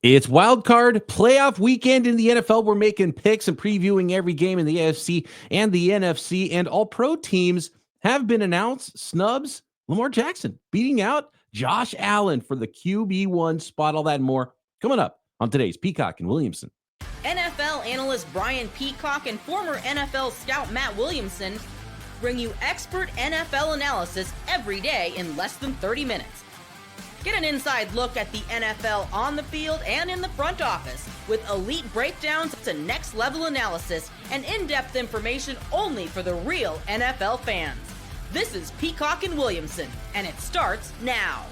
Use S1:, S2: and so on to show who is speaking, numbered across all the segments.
S1: It's Wildcard playoff weekend in the NFL. We're making picks and previewing every game in the AFC and the NFC, and all pro teams have been announced. Snubs, Lamar Jackson beating out Josh Allen for the QB1 spot. All that and more coming up on today's Peacock and Williamson.
S2: NFL analyst Brian Peacock and former NFL scout Matt Williamson bring you expert NFL analysis every day in less than 30 minutes. Get an inside look at the NFL on the field and in the front office with elite breakdowns to next-level analysis and in-depth information only for the real NFL fans. This is Peacock and Williamson, and it starts now.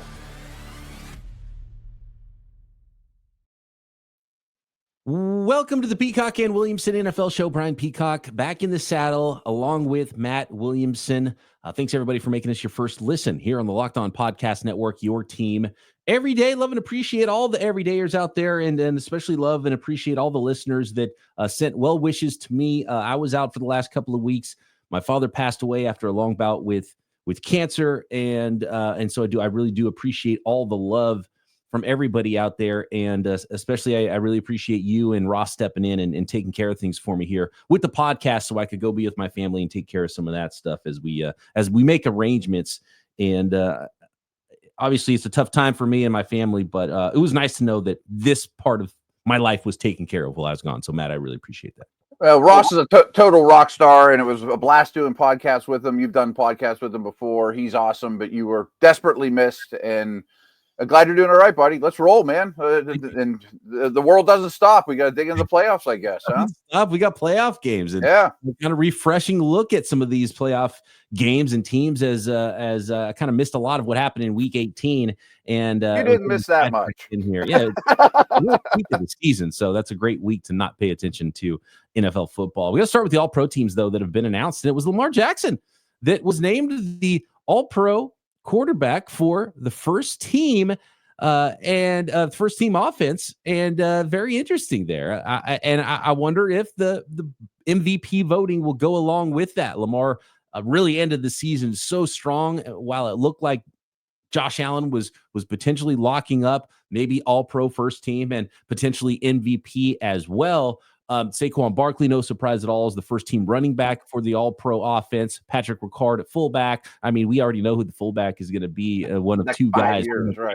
S1: Welcome to the Peacock and Williamson NFL Show. Brian Peacock back in the saddle along with Matt Williamson. Thanks, everybody, for making us your first listen here on the Locked On Podcast Network, your team every day. Love and appreciate all the everydayers out there, and especially love and appreciate all the listeners that sent well wishes to me. I was out for the last couple of weeks. My father passed away after a long bout with cancer, and so I really do appreciate all the love from everybody out there, and especially I really appreciate you and Ross stepping in and taking care of things for me here with the podcast, so I could go be with my family and take care of some of that stuff as we make arrangements. And obviously, it's a tough time for me and my family, but it was nice to know that this part of my life was taken care of while I was gone. So, Matt, I really appreciate that.
S3: Well, Ross is a total rock star, and it was a blast doing podcasts with him. You've done podcasts with him before. He's awesome, but you were desperately missed, and glad you're doing all right, buddy. Let's roll, man. And the world doesn't stop. We got to dig into the playoffs, I guess. Huh?
S1: We got playoff games, and
S3: yeah,
S1: kind of refreshing look at some of these playoff games and teams as I kind of missed a lot of what happened in Week 18. And
S3: you didn't miss that much
S1: in here. Yeah, week of the season, so that's a great week to not pay attention to NFL football. We got to start with the All-Pro teams though that have been announced, and it was Lamar Jackson that was named the All-Pro quarterback for the first team and first team offense, and very interesting there. I wonder if the MVP voting will go along with that. Lamar really ended the season so strong, while it looked like Josh Allen was potentially locking up maybe All-Pro first team and potentially MVP as well. Saquon Barkley, no surprise at all, is the first team running back for the All-Pro offense. Patrick Ricard at fullback. I mean, we already know who the fullback is going to be. One of
S3: Next
S1: two
S3: 5
S1: guys.
S3: years, right.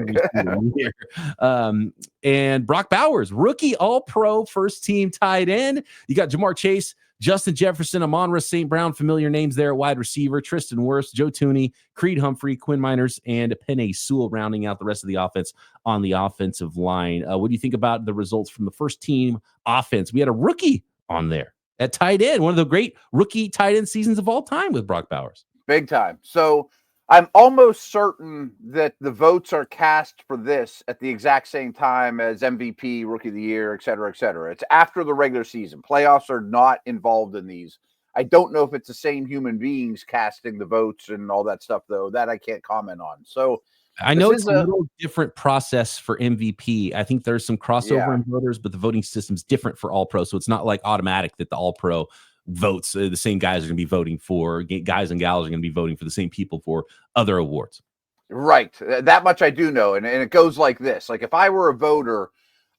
S1: And Brock Bowers, rookie All-Pro first team tight end. You got Jamar Chase, Justin Jefferson, Amon-Ra St. Brown, familiar names there at wide receiver, Tristan Wirfs, Joe Thuney, Creed Humphrey, Quinn Miners, and Penei Sewell rounding out the rest of the offense on the offensive line. What do you think about the results from the first team offense? We had a rookie on there at tight end, one of the great rookie tight end seasons of all time with Brock Bowers.
S3: Big time. So I'm almost certain that the votes are cast for this at the exact same time as MVP, Rookie of the Year, et cetera, et cetera. It's after the regular season. Playoffs are not involved in these. I don't know if it's the same human beings casting the votes and all that stuff, though. That I can't comment on. So
S1: I know it's a little different process for MVP. I think there's some crossover in voters, but the voting system's different for All-Pro. So it's not like automatic that the All-Pro votes, the same guys are going to be voting for, guys and gals are going to be voting for the same people for other awards.
S3: Right. That much I do know. And it goes like this. Like if I were a voter,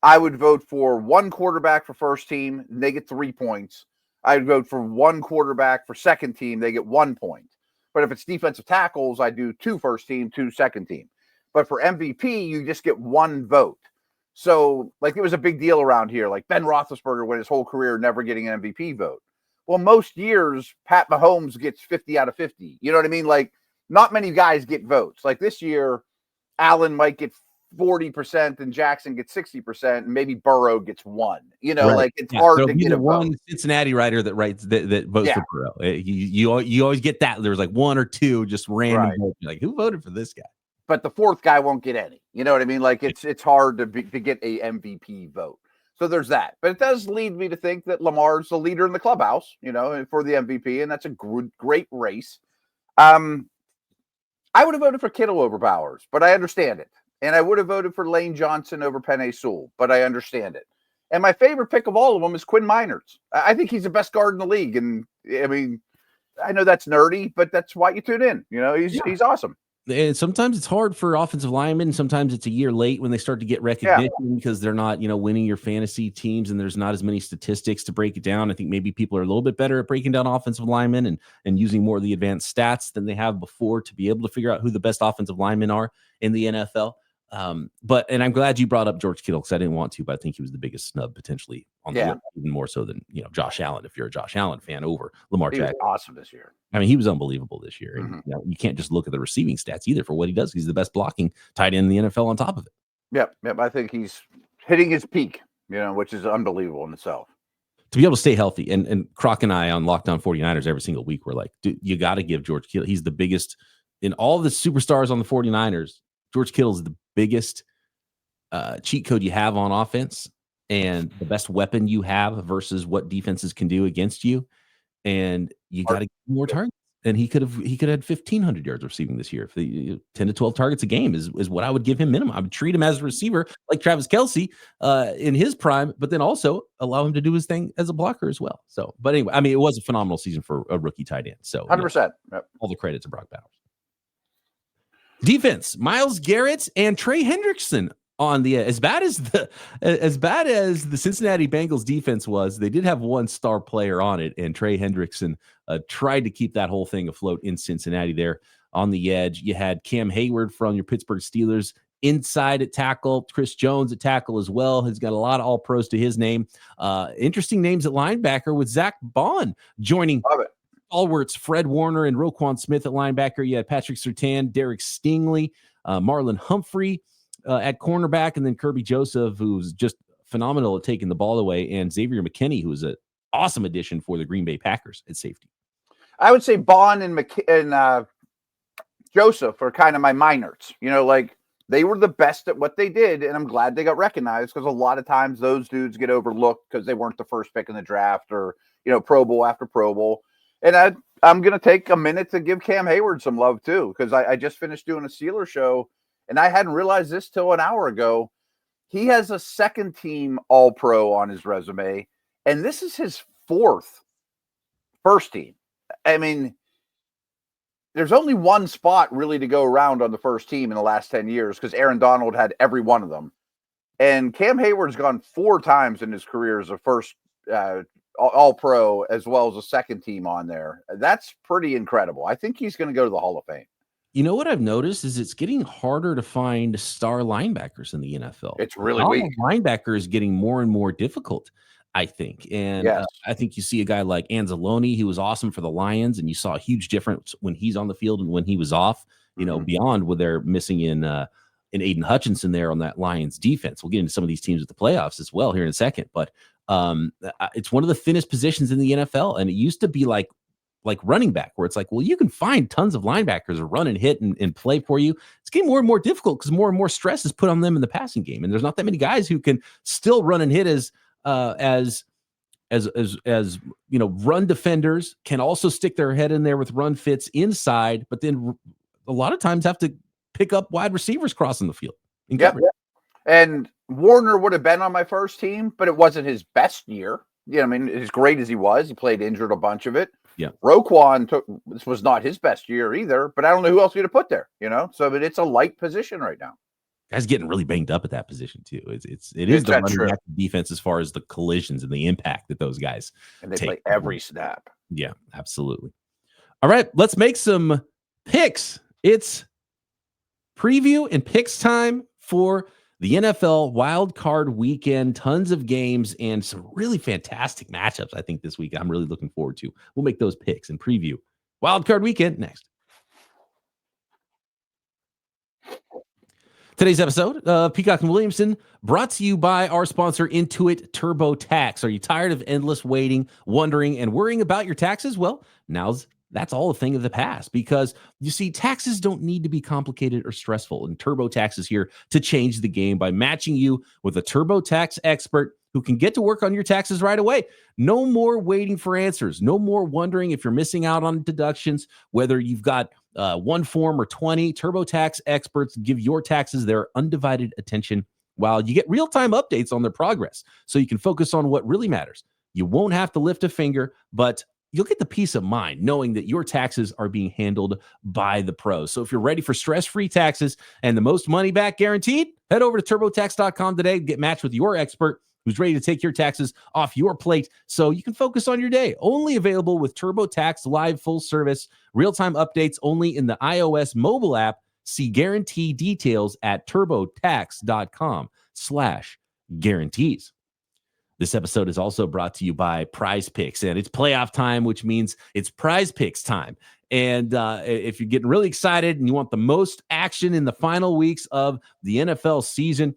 S3: I would vote for one quarterback for first team, and they get 3 points. I'd vote for one quarterback for second team, they get 1 point. But if it's defensive tackles, I do 2 first team, 2 second team. But for MVP, you just get 1 vote. So like it was a big deal around here. Like Ben Roethlisberger went his whole career never getting an MVP vote. Well, most years, Pat Mahomes gets 50 out of 50. You know what I mean? Like, not many guys get votes. Like this year, Allen might get 40% and Jackson gets 60%, and maybe Burrow gets 1. You know, like it's hard to get a
S1: one
S3: vote.
S1: Cincinnati writer that writes that votes for Burrow. You always get that. There's like 1 or 2 just random votes. You're like, who voted for this guy?
S3: But the 4th guy won't get any. You know what I mean? Like it's hard to get a MVP vote. So there's that. But it does lead me to think that Lamar's the leader in the clubhouse, you know, for the MVP, and that's a great race. I would have voted for Kittle over Bowers, but I understand it. And I would have voted for Lane Johnson over Penei Sewell, but I understand it. And my favorite pick of all of them is Quinn Miners. I think he's the best guard in the league. And I mean, I know that's nerdy, but that's why you tune in. You know, he's awesome.
S1: And sometimes it's hard for offensive linemen. Sometimes it's a year late when they start to get recognition because they're not, winning your fantasy teams and there's not as many statistics to break it down. I think maybe people are a little bit better at breaking down offensive linemen and using more of the advanced stats than they have before to be able to figure out who the best offensive linemen are in the NFL. And I'm glad you brought up George Kittle because I didn't want to, but I think he was the biggest snub potentially on the year, even more so than Josh Allen. If you're a Josh Allen fan over Lamar Jackson,
S3: he was awesome this year.
S1: I mean, he was unbelievable this year. And you can't just look at the receiving stats either for what he does. He's the best blocking tight end in the NFL on top of it.
S3: Yep. I think he's hitting his peak, which is unbelievable in itself.
S1: To be able to stay healthy, and Croc and I on Lockdown 49ers every single week, we're like, dude, you got to give George Kittle. He's the biggest in all the superstars on the 49ers. George Kittle is the biggest cheat code you have on offense and the best weapon you have versus what defenses can do against you. And you got to get more targets. And he could have had 1,500 yards receiving this year. If 10 to 12 targets a game is what I would give him minimum. I would treat him as a receiver like Travis Kelce in his prime, but then also allow him to do his thing as a blocker as well. So, but anyway, I mean, it was a phenomenal season for a rookie tight end. So
S3: 100%. Yep.
S1: All the credit to Brock Bowers. Defense, Myles Garrett and Trey Hendrickson on the as bad as the Cincinnati Bengals defense was. They did have one star player on it, and Trey Hendrickson tried to keep that whole thing afloat in Cincinnati there on the edge. You had Cam Heyward from your Pittsburgh Steelers inside at tackle, Chris Jones at tackle as well. He's got a lot of all pros to his name. Interesting names at linebacker with Zach Bond joining stalwarts Fred Warner and Roquan Smith at linebacker. You had Patrick Surtain, Derek Stingley, Marlon Humphrey at cornerback, and then Kirby Joseph, who's just phenomenal at taking the ball away, and Xavier McKinney, who is an awesome addition for the Green Bay Packers at safety.
S3: I would say Bond and Joseph are kind of my minors. They were the best at what they did, and I'm glad they got recognized because a lot of times those dudes get overlooked because they weren't the first pick in the draft or, Pro Bowl after Pro Bowl. And I'm going to take a minute to give Cam Heyward some love too, because I just finished doing a Steelers show, and I hadn't realized this till an hour ago. He has a second team All-Pro on his resume, and this is his fourth first team. I mean, there's only one spot really to go around on the first team in the last 10 years because Aaron Donald had every one of them. And Cam Heyward's gone 4 times in his career as a first All-Pro as well as a second team on there. That's pretty incredible. I think he's going to go to the Hall of Fame.
S1: You know what I've noticed is it's getting harder to find star linebackers in the NFL.
S3: It's really weak.
S1: Linebacker is getting more and more difficult, I think. And I think you see a guy like Anzalone, who was awesome for the Lions, and you saw a huge difference when he's on the field and when he was off, beyond what they're missing in Aiden Hutchinson there on that Lions defense. We'll get into some of these teams at the playoffs as well here in a second. But it's one of the thinnest positions in the NFL. And it used to be like running back, where it's like, well, you can find tons of linebackers to run and hit and play for you. It's getting more and more difficult because more and more stress is put on them in the passing game. And there's not that many guys who can still run and hit as run defenders, can also stick their head in there with run fits inside, but then a lot of times have to pick up wide receivers crossing the field.
S3: Yep. And Warner would have been on my first team, but it wasn't his best year. As great as he was, he played injured a bunch of it.
S1: Yeah.
S3: Roquan this was not his best year either, but I don't know who else you'd have put there, so but it's a light position right now.
S1: Guys getting really banged up at that position too. It is the running back defense as far as the collisions and the impact that those guys
S3: and they
S1: take.
S3: Play every snap.
S1: Yeah, absolutely. All right, let's make some picks. It's preview and picks time for the NFL Wild Card weekend. Tons of games and some really fantastic matchups, I think, this week. I'm really looking forward to. We'll make those picks and preview Wild Card weekend next. Today's episode of Peacock and Williamson brought to you by our sponsor, Intuit TurboTax. Are you tired of endless waiting, wondering, and worrying about your taxes? Well, that's all a thing of the past, because you see, taxes don't need to be complicated or stressful, and TurboTax is here to change the game by matching you with a TurboTax expert who can get to work on your taxes right away. No more waiting for answers. No more wondering if you're missing out on deductions, whether you've got one form or 20. TurboTax experts give your taxes their undivided attention while you get real-time updates on their progress, so you can focus on what really matters. You won't have to lift a finger, but you'll get the peace of mind knowing that your taxes are being handled by the pros. So if you're ready for stress-free taxes and the most money back guaranteed, head over to turbotax.com today and get matched with your expert who's ready to take your taxes off your plate so you can focus on your day. Only available with TurboTax Live full service, real-time updates only in the iOS mobile app. See guarantee details at turbotax.com/guarantees. This episode is also brought to you by Prize Picks, and it's playoff time, which means it's Prize Picks time. And if you're getting really excited and you want the most action in the final weeks of the NFL season,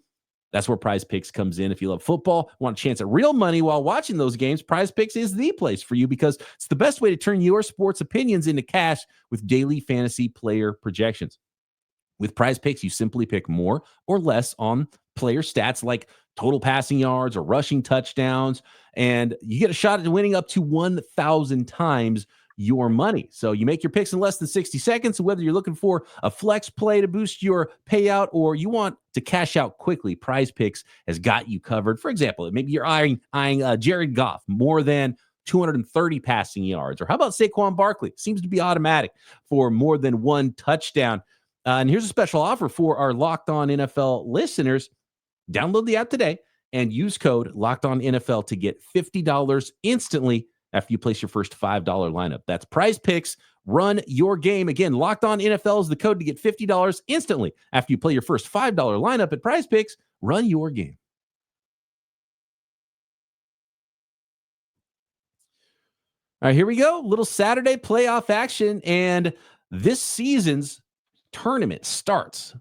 S1: that's where Prize Picks comes in. If you love football, want a chance at real money while watching those games, Prize Picks is the place for you because it's the best way to turn your sports opinions into cash with daily fantasy player projections. With Prize Picks, you simply pick more or less on player stats like total passing yards or rushing touchdowns, and you get a shot at winning up to 1,000 times your money. So you make your picks in less than 60 seconds. Whether you're looking for a flex play to boost your payout or you want to cash out quickly, Prize Picks has got you covered. For example, maybe you're eyeing Jared Goff more than 230 passing yards. Or how about Saquon Barkley? Seems to be automatic for more than one touchdown. And here's a special offer for our Locked On NFL listeners. Download the app today and use code Locked On NFL to get $50 instantly after you place your first $5 lineup. That's Prize Picks. Run your game. Again, Locked On NFL is the code to get $50 instantly after you play your first $5 lineup at Prize Picks. Run your game. All right, here we go. Little Saturday playoff action, and this season's tournament starts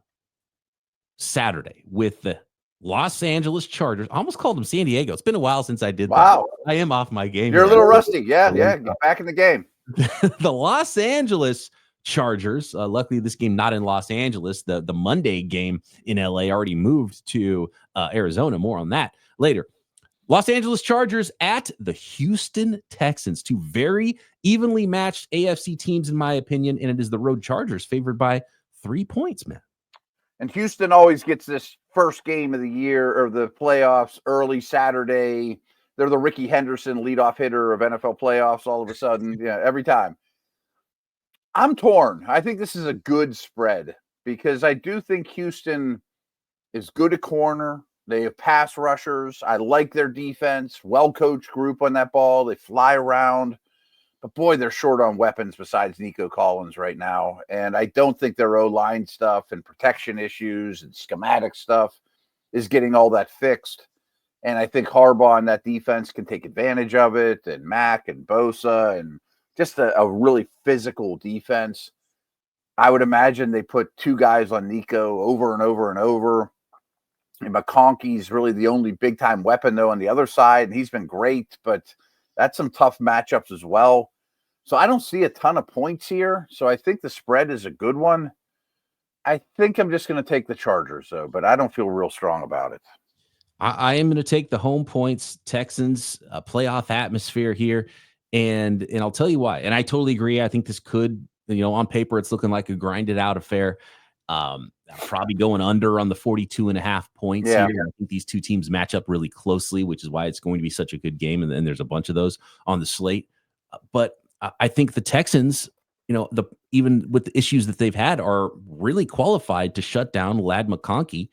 S1: Saturday with the Los Angeles Chargers. I almost called them San Diego. It's been a while since I did that. I am off my game.
S3: You're a little rusty. Yeah. Get back in the game.
S1: The Los Angeles Chargers. Luckily, this game not in Los Angeles. The Monday game in LA already moved to Arizona. More on that later. Los Angeles Chargers at the Houston Texans. Two very evenly matched AFC teams, in my opinion, and it is the road Chargers favored by 3 points, man.
S3: And Houston always gets this first game of the year or the playoffs early Saturday. They're the Ricky Henderson leadoff hitter of NFL playoffs all of a sudden. Yeah, every time. I'm torn. I think this is a good spread because I do think Houston is good at corner. They have pass rushers. I like their defense. Well-coached group on that ball. They fly around. But, boy, they're short on weapons besides Nico Collins right now. And I don't think their O-line stuff and protection issues and schematic stuff is getting all that fixed. And I think Harbaugh and that defense can take advantage of it, and Mack and Bosa, and just a really physical defense. I would imagine they put two guys on Nico over and over and over. And McConkey's really the only big-time weapon, though, on the other side. And he's been great, but that's some tough matchups as well. So I don't see a ton of points here. So I think the spread is a good one. I think I'm just going to take the Chargers, though, but I don't feel real strong about it.
S1: I am going to take the home points, Texans, playoff atmosphere here. And I'll tell you why. And I totally agree. I think this could, on paper, it's looking like a grinded out affair. Probably going under on the 42.5 points here. I think these two teams match up really closely, which is why it's going to be such a good game. And then there's a bunch of those on the slate. But I think the Texans, even with the issues that they've had, are really qualified to shut down Ladd McConkey,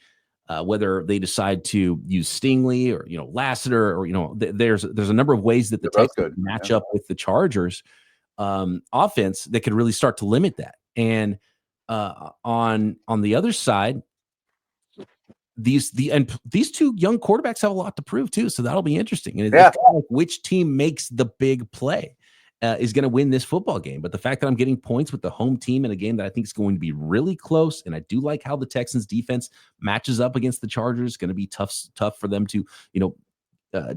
S1: whether they decide to use Stingley or, Lassiter or, there's a number of ways that the Texans match up with the Chargers offense that could really start to limit that. And on the other side, these two young quarterbacks have a lot to prove too, so that'll be interesting. And it's kind of like which team makes the big play is going to win this football game. But the fact that I'm getting points with the home team in a game that I think is going to be really close, and I do like how the Texans defense matches up against the Chargers. It's going to be tough for them to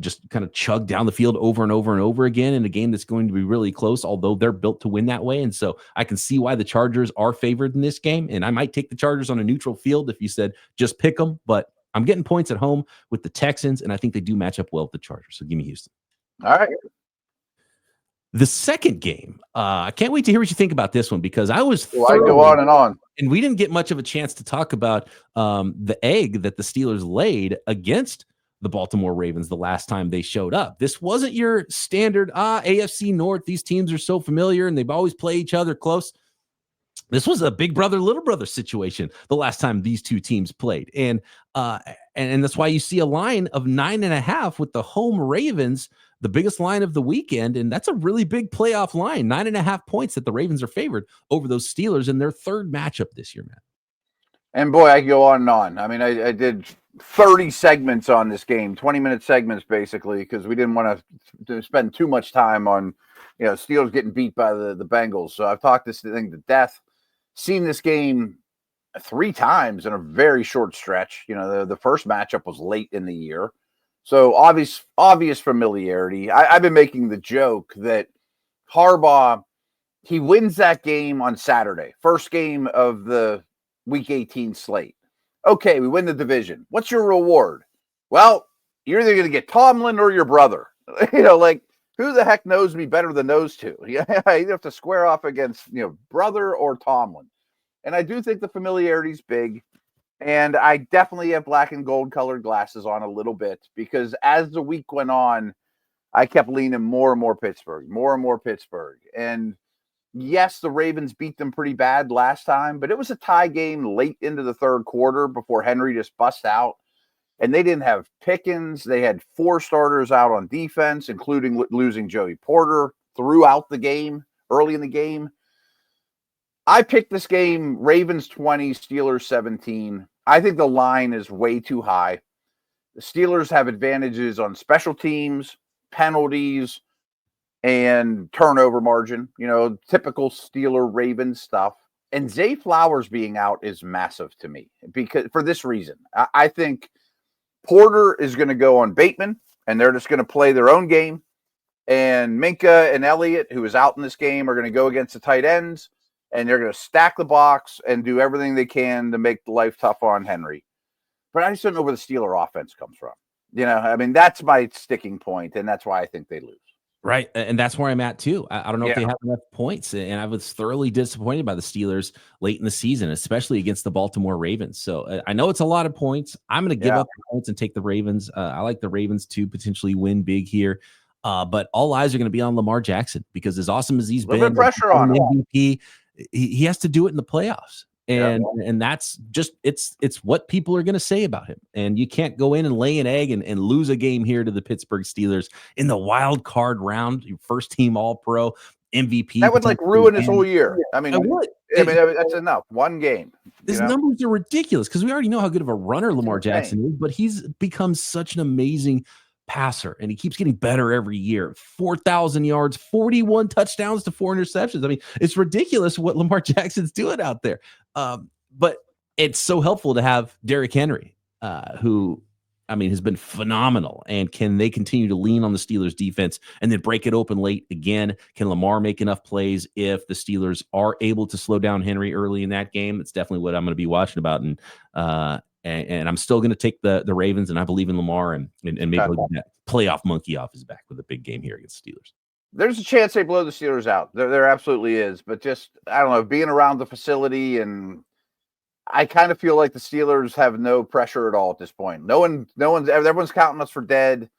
S1: just kind of chug down the field over and over and over again in a game that's going to be really close, although they're built to win that way. And so I can see why the Chargers are favored in this game. And I might take the Chargers on a neutral field if you said just pick them, but I'm getting points at home with the Texans, and I think they do match up well with the Chargers. So give me Houston.
S3: All right.
S1: The second game, I can't wait to hear what you think about this one because I was
S3: I go on and on.
S1: And we didn't get much of a chance to talk about the egg that the Steelers laid against the Baltimore Ravens the last time they showed up. This wasn't your standard AFC North. These teams are so familiar and they've always played each other close. This was a big brother, little brother situation the last time these two teams played. And that's why you see a line of 9.5 with the home Ravens, the biggest line of the weekend. And that's a really big playoff line, 9.5 points that the Ravens are favored over those Steelers in their third matchup this year, Matt.
S3: And boy, I go on and on. I mean, I did 30 segments on this game, 20-minute segments basically, because we didn't want to spend too much time on, Steelers getting beat by the Bengals. So I've talked this thing to death. Seen this game 3 times in a very short stretch. The first matchup was late in the year. So obvious familiarity. I've been making the joke that Harbaugh, he wins that game on Saturday, first game of the Week 18 slate. Okay, we win the division. What's your reward? Well, you're either going to get Tomlin or your brother. Who the heck knows me better than those two? You have to square off against, brother or Tomlin. And I do think the familiarity is big. And I definitely have black and gold colored glasses on a little bit because as the week went on, I kept leaning more and more Pittsburgh. And yes, the Ravens beat them pretty bad last time, but it was a tie game late into the third quarter before Henry just bust out. And they didn't have Pickens. They had 4 starters out on defense, including losing Joey Porter throughout the game, early in the game. I picked this game, Ravens 20, Steelers 17. I think the line is way too high. The Steelers have advantages on special teams, penalties, and turnover margin, typical Steeler-Ravens stuff. And Zay Flowers being out is massive to me because for this reason. I think Porter is going to go on Bateman, and they're just going to play their own game. And Minka and Elliott, who is out in this game, are going to go against the tight ends, and they're going to stack the box and do everything they can to make life tough on Henry. But I just don't know where the Steeler offense comes from. That's my sticking point, and that's why I think they lose.
S1: Right. And that's where I'm at too. I don't know if they have enough points. And I was thoroughly disappointed by the Steelers late in the season, especially against the Baltimore Ravens. So I know it's a lot of points. I'm going to give up the points and take the Ravens. I like the Ravens to potentially win big here. But all eyes are going to be on Lamar Jackson because as awesome as he's been,
S3: bit of pressure on him.
S1: MVP, he has to do it in the playoffs. And that's just it's what people are going to say about him. And you can't go in and lay an egg and lose a game here to the Pittsburgh Steelers in the wild card round, your first team All-Pro MVP.
S3: That would ruin his whole year. That's enough. One game.
S1: His numbers are ridiculous because we already know how good of a runner Lamar Jackson is, but he's become such an amazing passer, and he keeps getting better every year. 4,000 yards, 41 touchdowns to 4 interceptions. It's ridiculous what Lamar Jackson's doing out there. But it's so helpful to have Derrick Henry, who, has been phenomenal. And can they continue to lean on the Steelers defense and then break it open late again? Can Lamar make enough plays if the Steelers are able to slow down Henry early in that game? It's definitely what I'm going to be watching about. And I'm still going to take the Ravens, and I believe in Lamar, and maybe he'll get that playoff monkey off his back with a big game here against the Steelers.
S3: There's a chance they blow the Steelers out. There absolutely is. But just, I don't know, being around the facility, and I kind of feel like the Steelers have no pressure at all at this point. Everyone's counting us for dead.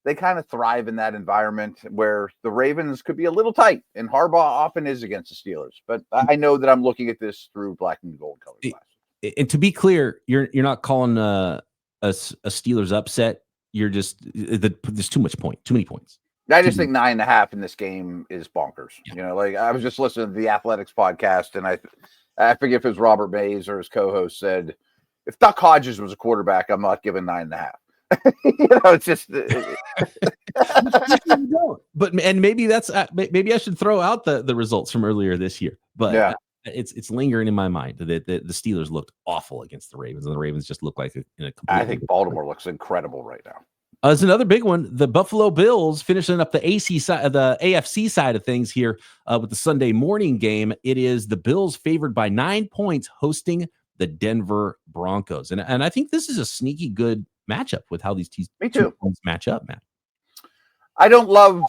S3: They kind of thrive in that environment where the Ravens could be a little tight, and Harbaugh often is against the Steelers. But I know that I'm looking at this through black and gold colored glasses.
S1: And to be clear, you're not calling a Steelers upset. You're just there's too many points.
S3: I just think 9.5 in this game is bonkers. Yeah. I was just listening to the Athletics podcast, and I forget if it was Robert Mays or his co-host said, if Duck Hodges was a quarterback, I'm not giving 9.5. It's just.
S1: But maybe that's maybe I should throw out the results from earlier this year. But it's lingering in my mind that the Steelers looked awful against the Ravens, and the Ravens just look like
S3: I think Baltimore looks incredible right now.
S1: There's another big one. The Buffalo Bills finishing up the AFC side of things here with the Sunday morning game. It is the Bills favored by 9 points hosting the Denver Broncos. And I think this is a sneaky good matchup with how these two teams match up, Matt.
S3: I don't love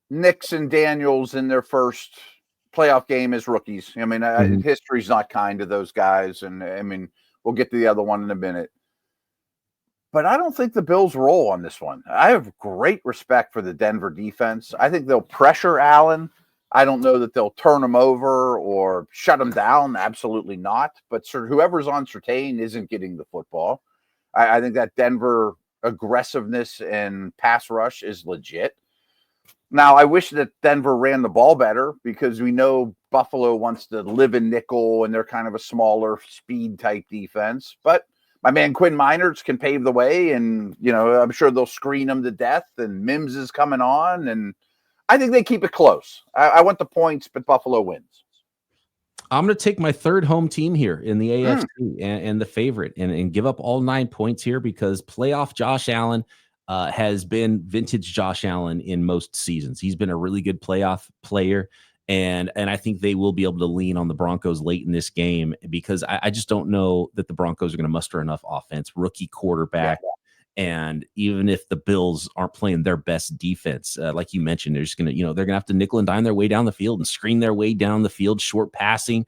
S3: Nix and Daniels in their first playoff game as rookies. History's not kind to those guys. And we'll get to the other one in a minute. But I don't think the Bills roll on this one. I have great respect for the Denver defense. I think they'll pressure Allen. I don't know that they'll turn him over or shut him down. Absolutely not. But whoever's on Surtain isn't getting the football. I think that Denver aggressiveness and pass rush is legit. Now, I wish that Denver ran the ball better because we know Buffalo wants to live in nickel and they're kind of a smaller speed type defense. But my man Quinn Miners can pave the way, and I'm sure they'll screen him to death. And Mims is coming on, and I think they keep it close. I want the points, but Buffalo wins.
S1: I'm going to take my third home team here in the AFC and the favorite, and give up all 9 points here because playoff Josh Allen has been vintage Josh Allen in most seasons. He's been a really good playoff player. And I think they will be able to lean on the Broncos late in this game because I just don't know that the Broncos are going to muster enough offense, rookie quarterback. Yeah. And even if the Bills aren't playing their best defense, like you mentioned, they're just going to, they're going to have to nickel and dime their way down the field and screen their way down the field, short passing.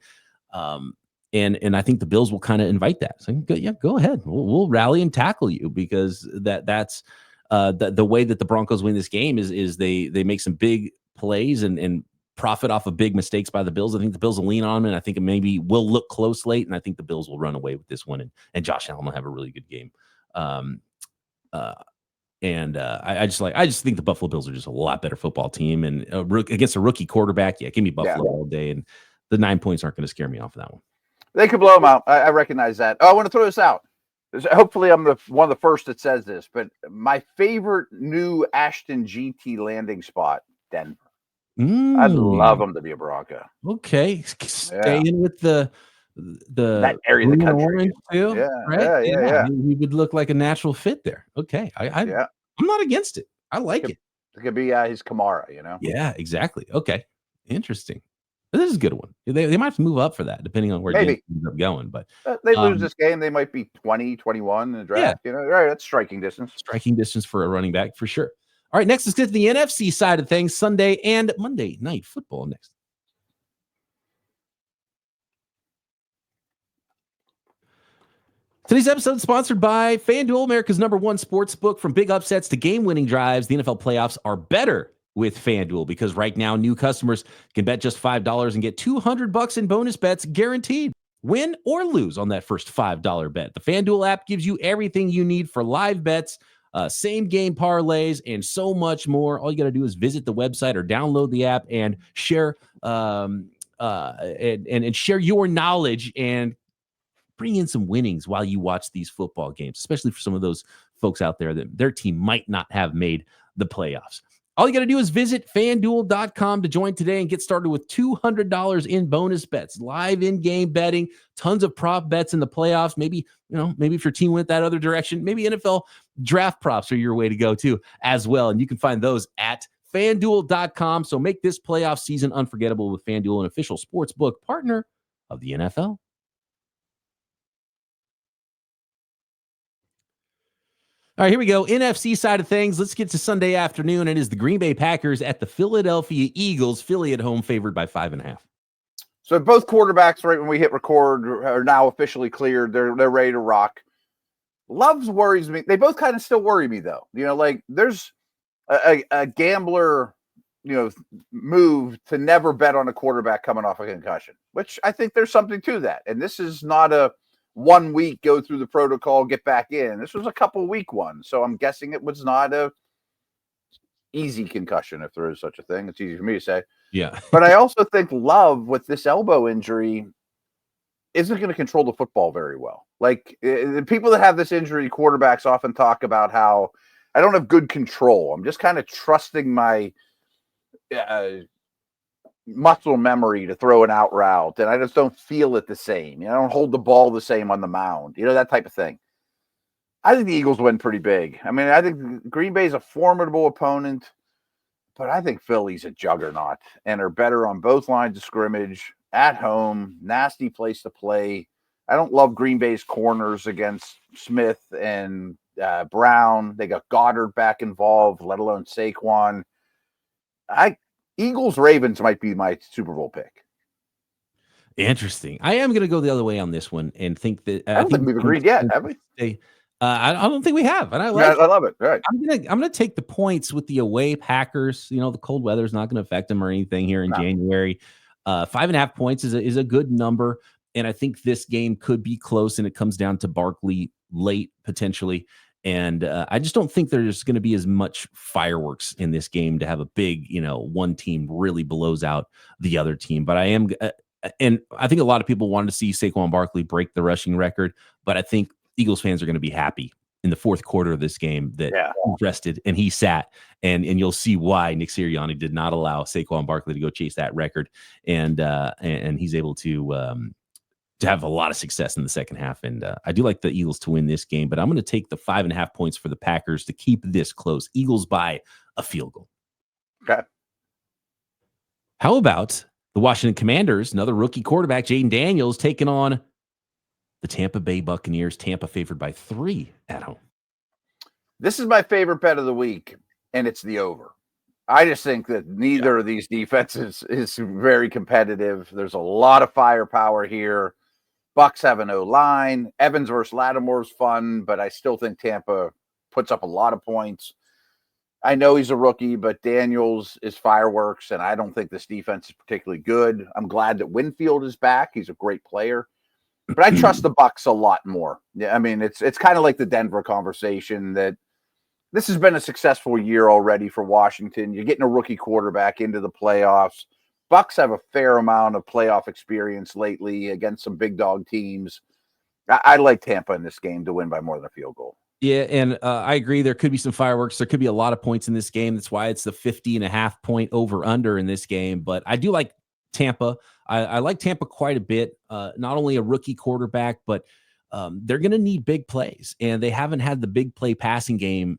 S1: And I think the Bills will kind of invite that. So go ahead. We'll rally and tackle you because that's the way that the Broncos win this game is they make some big plays and profit off of big mistakes by the Bills. I think the Bills will lean on them, and I think it maybe will look close late, and I think the Bills will run away with this one, and Josh Allen will have a really good game. I just think the Buffalo Bills are just a lot better football team, and against a rookie quarterback, give me Buffalo all day, and the 9 points aren't going to scare me off of that one.
S3: They could blow them out. I recognize that. Oh, I want to throw this out. Hopefully, I'm one of the first that says this, but my favorite new Ashton GT landing spot, Denver. I'd love them to be a Bronco.
S1: Okay, staying with the
S3: that area of the country
S1: too.
S3: Yeah,
S1: right?
S3: Yeah.
S1: He would look like a natural fit there. Okay, I'm not against it. I like it.
S3: It could be his Kamara,
S1: Yeah, exactly. Okay, interesting. This is a good one. They might have to move up for that, depending on where they end up going. But
S3: they lose this game, they might be 20, 21 in the draft. Right? That's striking distance.
S1: Striking distance for a running back for sure. All right, next let's get to the NFC side of things. Sunday and Monday night football next. Today's episode is sponsored by FanDuel, America's #1 sports book. From big upsets to game-winning drives, the NFL playoffs are better with FanDuel because right now new customers can bet just $5 and get $200 in bonus bets guaranteed. Win or lose on that first $5 bet. The FanDuel app gives you everything you need for live bets, same game parlays, and so much more. All you got to do is visit the website or download the app and share and share your knowledge and bring in some winnings while you watch these football games, especially for some of those folks out there that their team might not have made the playoffs. All you got to do is visit FanDuel.com to join today and get started with $200 in bonus bets, live in-game betting, tons of prop bets in the playoffs. Maybe if your team went that other direction, maybe NFL draft props are your way to go too as well. And you can find those at FanDuel.com. So make this playoff season unforgettable with FanDuel, an official sports book partner of the NFL. All right, here we go. NFC side of things. Let's get to Sunday afternoon. It is the Green Bay Packers at the Philadelphia Eagles. Philly at home, favored by 5.5.
S3: So both quarterbacks, right when we hit record, are now officially cleared. They're ready to rock. Love's worries me. They both kind of still worry me, though. There's a gambler, move to never bet on a quarterback coming off a concussion, which I think there's something to that. And this is not a 1 week, go through the protocol, get back in. This was a couple week one. So I'm guessing it was not a easy concussion, if there is such a thing. It's easy for me to say.
S1: Yeah.
S3: But I also think Love, with this elbow injury, isn't going to control the football very well. Like, the people that have this injury, quarterbacks often talk about how I don't have good control. I'm just kind of trusting my muscle memory to throw an out route, and I just don't feel it the same. I don't hold the ball the same on the mound, that type of thing. I think the Eagles win pretty big. I mean, I think Green Bay is a formidable opponent, but I think Philly's a juggernaut and are better on both lines of scrimmage, at home, nasty place to play. I don't love Green Bay's corners against Smith and Brown. They got Goddard back involved, let alone Saquon. Eagles Ravens might be my Super Bowl pick.
S1: Interesting. I am going to go the other way on this one and think that
S3: I don't think we've agreed yet, have we?
S1: I don't think we have, and I
S3: love it. All right.
S1: I'm gonna take the points with the away Packers. You know, the cold weather is not going to affect them or anything here in January. 5.5 points is a good number, and I think this game could be close, and it comes down to Barkley late potentially. And I just don't think there's going to be as much fireworks in this game to have a big, one team really blows out the other team. But I am, and I think a lot of people wanted to see Saquon Barkley break the rushing record, but I think Eagles fans are going to be happy in the fourth quarter of this game that he rested and he sat, and you'll see why Nick Sirianni did not allow Saquon Barkley to go chase that record, and he's able to have a lot of success in the second half. And I do like the Eagles to win this game, but I'm going to take the 5.5 points for the Packers to keep this close. Eagles by a field goal.
S3: Okay.
S1: How about the Washington Commanders? Another rookie quarterback, Jaden Daniels, taking on the Tampa Bay Buccaneers. Tampa favored by 3 at home.
S3: This is my favorite bet of the week, and it's the over. I just think that neither of these defenses is very competitive. There's a lot of firepower here. Bucs have an O-line. Evans versus Lattimore's fun, but I still think Tampa puts up a lot of points. I know he's a rookie, but Daniels is fireworks, and I don't think this defense is particularly good. I'm glad that Winfield is back. He's a great player. But I trust the Bucs a lot more. Yeah, I mean, it's kind of like the Denver conversation that this has been a successful year already for Washington. You're getting a rookie quarterback into the playoffs. Bucs have a fair amount of playoff experience lately against some big dog teams. I like Tampa in this game to win by more than a field goal.
S1: Yeah, and I agree. There could be some fireworks. There could be a lot of points in this game. That's why it's the 50.5 point over-under in this game. But I do like Tampa. I like Tampa quite a bit. Not only a rookie quarterback, but they're going to need big plays. And they haven't had the big play passing game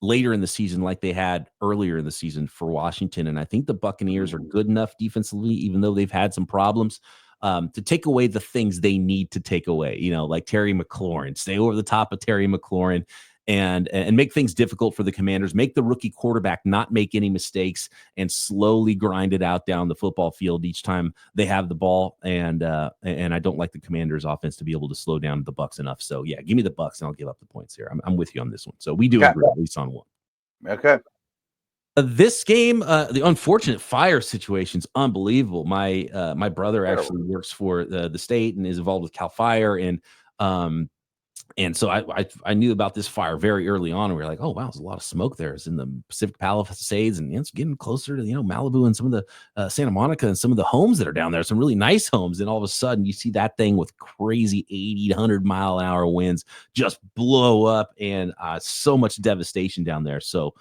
S1: later in the season like they had earlier in the season for Washington. And I think the Buccaneers are good enough defensively, even though they've had some problems, to take away the things they need to take away, like Terry McLaurin, stay over the top of Terry McLaurin and make things difficult for the Commanders, make the rookie quarterback not make any mistakes and slowly grind it out down the football field each time they have the ball. And I don't like the Commanders offense to be able to slow down the Bucs enough. So yeah, give me the Bucs and I'll give up the points here. I'm with you on this one. So we do agree, at least on one.
S3: Okay.
S1: This game, the unfortunate fire situation is unbelievable. My brother actually works for the state and is involved with CAL FIRE, and so I knew about this fire very early on. We were like, oh wow, there's a lot of smoke there. It's in the Pacific Palisades, and it's getting closer to Malibu and some of the Santa Monica and some of the homes that are down there. Some really nice homes, and all of a sudden you see that thing with crazy 80 to 100 mile an hour winds just blow up, and so much devastation down there. So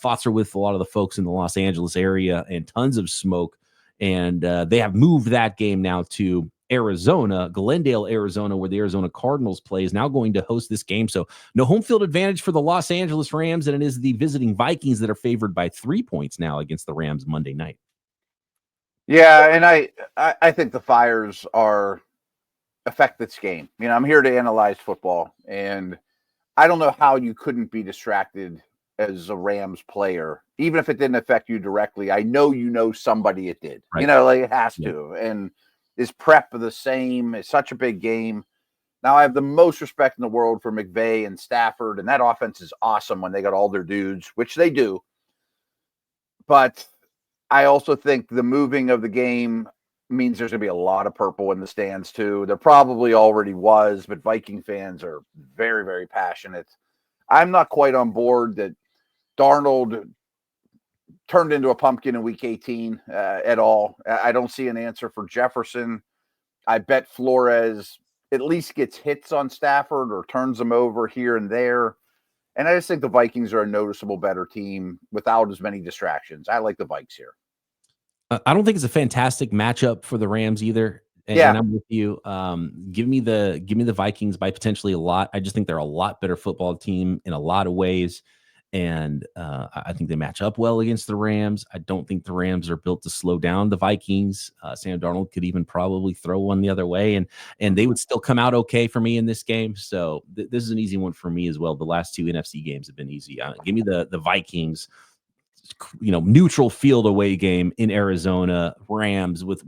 S1: thoughts are with a lot of the folks in the Los Angeles area, and tons of smoke. And they have moved that game now to Arizona, Glendale, Arizona, where the Arizona Cardinals play, is now going to host this game. So no home field advantage for the Los Angeles Rams, and it is the visiting Vikings that are favored by 3 points now against the Rams Monday night.
S3: Yeah, and I think the Fires affect this game. I'm here to analyze football, and I don't know how you couldn't be distracted as a Rams player, even if it didn't affect you directly. I know somebody it did.
S1: Right.
S3: It has to. And is prep the same? It's such a big game. Now, I have the most respect in the world for McVay and Stafford, and that offense is awesome when they got all their dudes, which they do. But I also think the moving of the game means there's going to be a lot of purple in the stands, too. There probably already was, but Viking fans are very, very passionate. I'm not quite on board that Darnold turned into a pumpkin in week 18 at all. I don't see an answer for Jefferson. I bet Flores at least gets hits on Stafford or turns them over here and there. And I just think the Vikings are a noticeable better team without as many distractions. I like the Vikes here.
S1: I don't think it's a fantastic matchup for the Rams either. And I'm with you. Give me the Vikings by potentially a lot. I just think they're a lot better football team in a lot of ways. And I think they match up well against the Rams. I don't think the Rams are built to slow down the Vikings. Sam Darnold could even probably throw one the other way, and they would still come out okay for me in this game. So this is an easy one for me as well. The last 2 NFC games have been easy. Give me the Vikings neutral field away game in Arizona, Rams with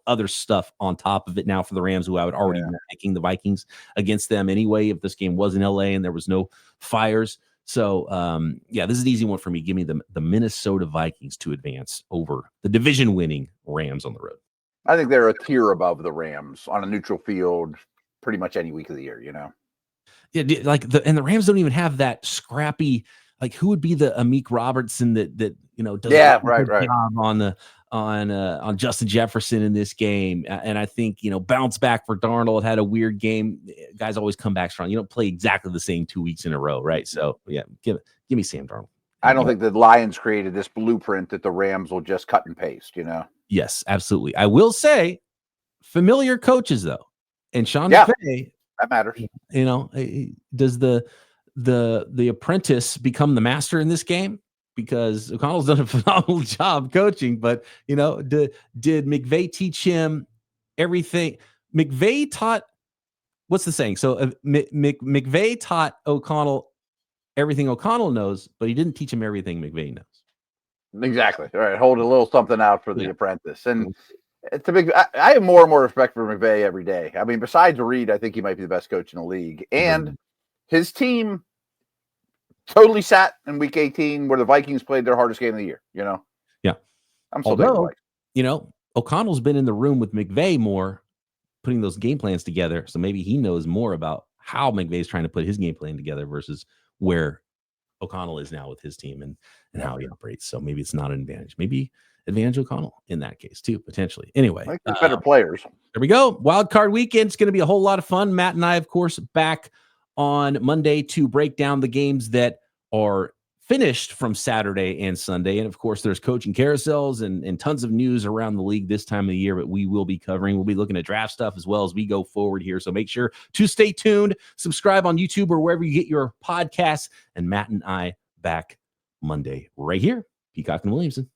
S1: other stuff on top of it now for the Rams, who I would already be picking the Vikings against them anyway if this game was in LA and there was no fires. So this is an easy one for me. Give me the Minnesota Vikings to advance over the division winning Rams on the road.
S3: I think they're a tier above the Rams on a neutral field pretty much any week of the year,
S1: Yeah, and the Rams don't even have that scrappy. Like, who would be the Amik Robertson that does
S3: right
S1: job on Justin Jefferson in this game? And I think bounce back for Darnold, had a weird game. Guys always come back strong. You don't play exactly the same 2 weeks in a row, right? So yeah, give me Sam Darnold.
S3: I don't think the Lions created this blueprint that the Rams will just cut and paste.
S1: Yes, absolutely. I will say, familiar coaches though, and Sean McVay,
S3: that matters.
S1: Does the apprentice become the master in this game? Because O'Connell's done a phenomenal job coaching, but did McVay teach him everything? McVay taught, what's the saying? So McVay taught O'Connell everything O'Connell knows, but he didn't teach him everything McVay knows.
S3: Exactly. All right, hold a little something out for the apprentice, and it's a big. I have more and more respect for McVay every day. I mean, besides Reed, I think he might be the best coach in the league, and his team totally sat in week 18 where the Vikings played their hardest game of the year, Yeah. I'm so
S1: O'Connell's been in the room with McVay more, putting those game plans together. So maybe he knows more about how McVay's trying to put his game plan together versus where O'Connell is now with his team and how he operates. So maybe it's not an advantage. Maybe advantage O'Connell in that case too, potentially. Anyway,
S3: I think better players.
S1: There we go. Wild card weekend. It's going to be a whole lot of fun. Matt and I, of course, back on Monday to break down the games that are finished from Saturday and Sunday. And of course, there's coaching carousels and tons of news around the league this time of the year, but we will be covering. We'll be looking at draft stuff as well as we go forward here. So make sure to stay tuned, subscribe on YouTube or wherever you get your podcasts. And Matt and I back Monday right here. Peacock and Williamson.